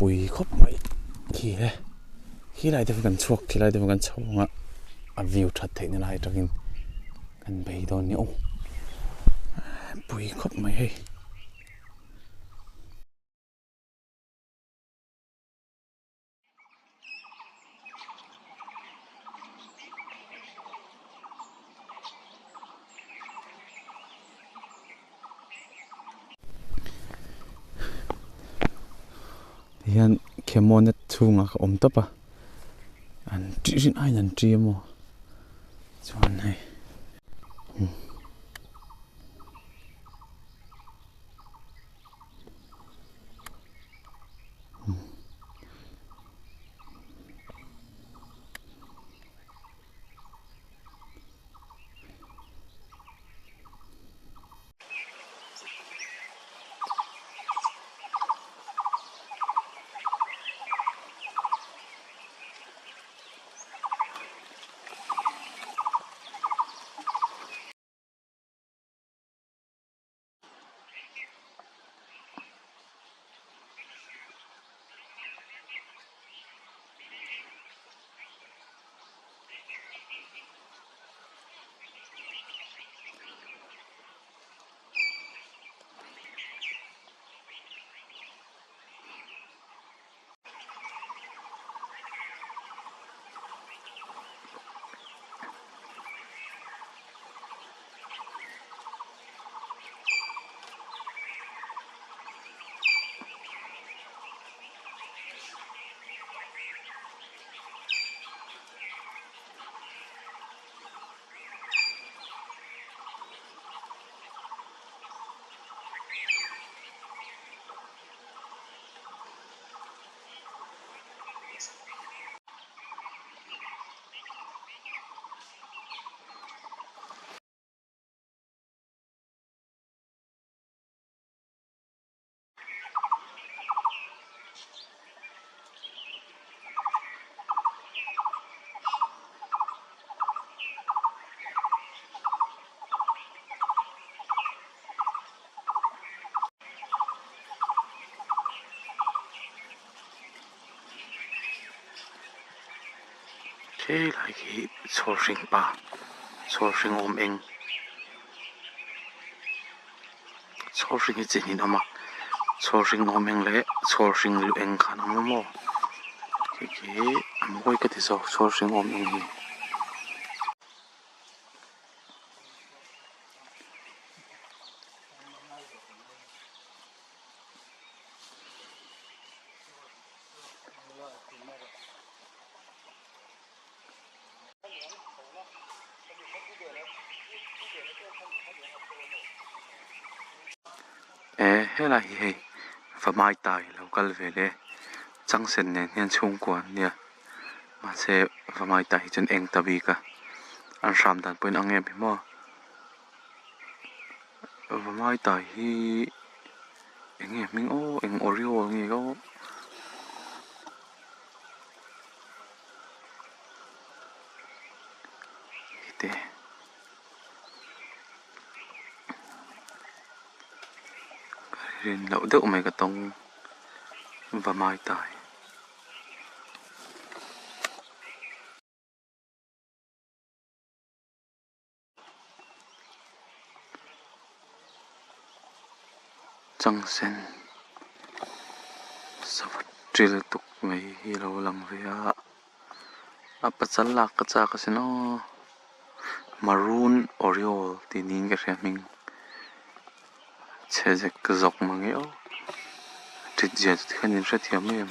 ปุยครบไหมขี้เลยขี้ไรแต่กันชวกขี้ไรแต่กันชงอ่ะวิวชัดเท่นี่ไรจังกันไปตอนนี้โอ้ปุยครบไหมเฮ้ยยันเข้มมันจะชุ่งอ่ะอมตับอ่ะอันจีนไอ้นั่นจีมอ่ะชวนให้เท่ไรขี้โซชิงป่าโซชิงอมเองโซชิงจีนออกมาโซชิงอมเองเละโซชิงลูเองขันอมโม่ขี้มวยก็ที่โซชิงอมเองเฮ้ไรเฮ้ฟ้าไม้ตายแล้วก็เลยเลยจังเส้นเนี่ยช่วงกวนเนี่ยมาเซฟ้าไม้ตายจนเองตะบีกะอันสามดันเป็นอังเงียบพี่มั่วฟ้าไม้ตายที่เองเงียบมิงโอเองโอริโอเงี้ยก็เตะเรียนแล้วเด็กไม่ก็ต้องฟ้าไม้ตายจังเส้นสวัสดีเลยตุกไม่ฮิโรลังเวียapa salah kaca kasino maroon oriole tinin ka shaming chejek kazok mangyo tijja tkanin shatiamem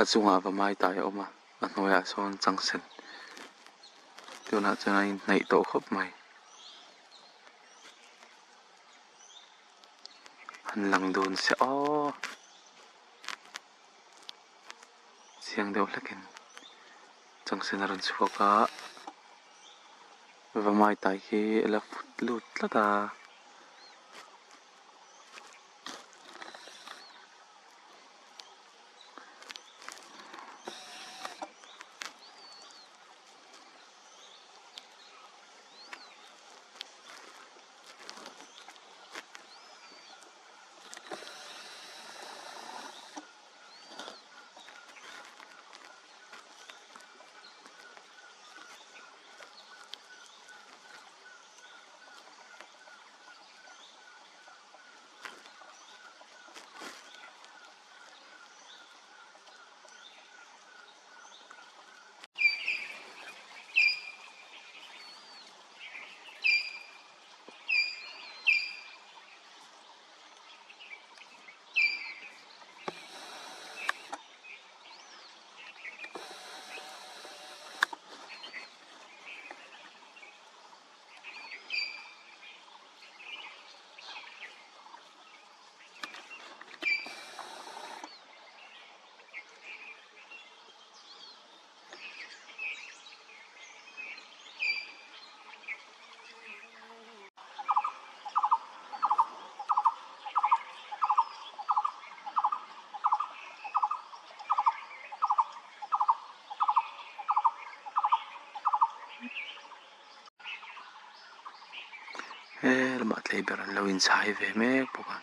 azunga ba mai tai oma anoya son changsen tuna chana nei to khop mai lang doon siya. Oh, siyang daw lakin. Chang sinaran suka ka. Vamay tayo ki elaf lut lata. Lemat lebaran lawin sa highway mek bukan.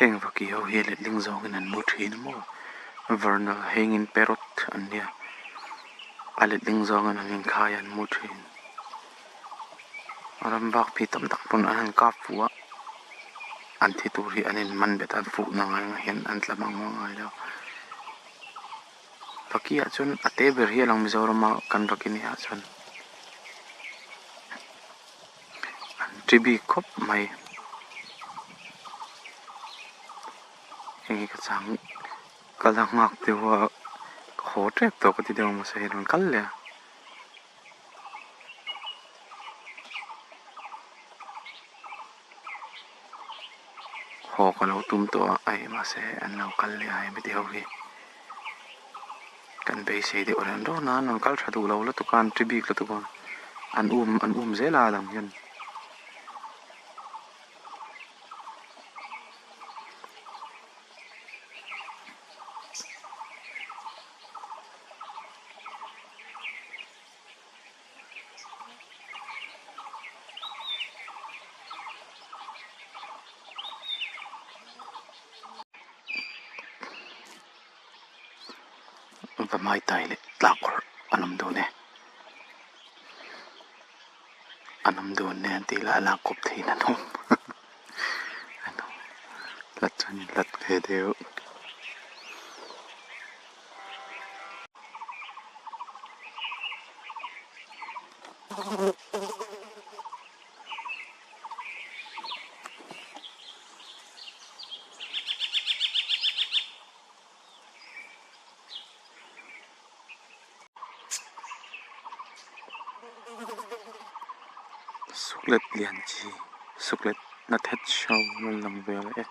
Heng vakiyo hilet lingzongin an muthin mo. Vernal hengin perot ania. Alit lingzongan ang kayan muthin. Arambak pitam takpon anan kapua. Antituri anin man betan fu na ngayon antlamang mga daw. Pakiya chun ate berhi lang mizoro ma kan bakini ha chun. Tribi kop may hengi kachang kalangak tiwa hotrep to kati daw mo sa hiron kalya. Ho kalau tum to ay mase anlaw kalya ay biti hogi. Kan bay say di oran do na non kal thadu law la to kan tribi la to kon. An zela dam yan. vamai tai le tlakor anam do ne tila ala kop thei na nom ano lat chun lat khe deu suklet lian chi suklet na thet show nan lam vel e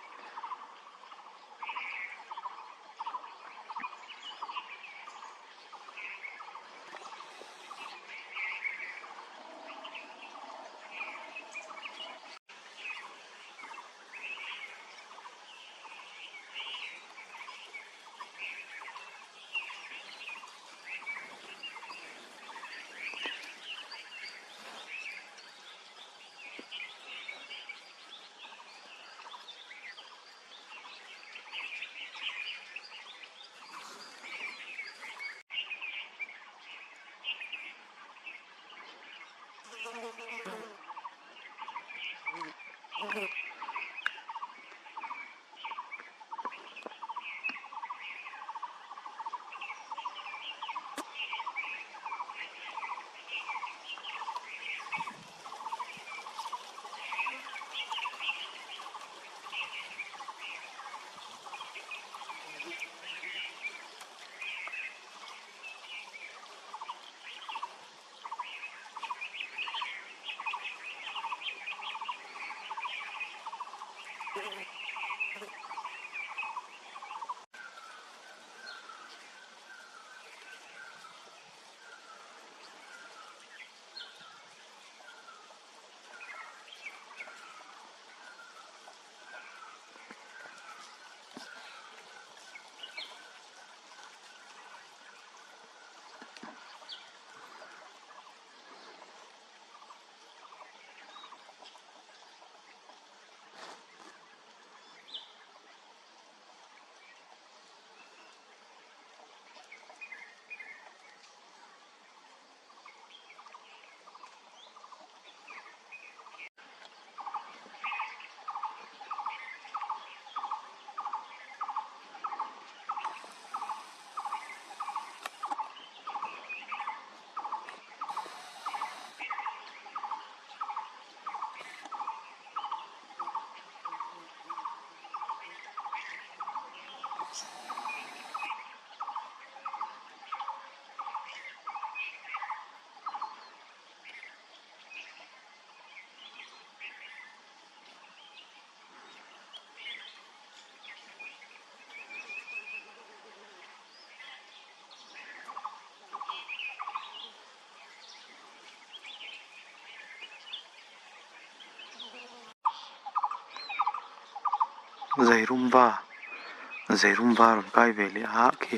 zairum ba ron kai veli a khi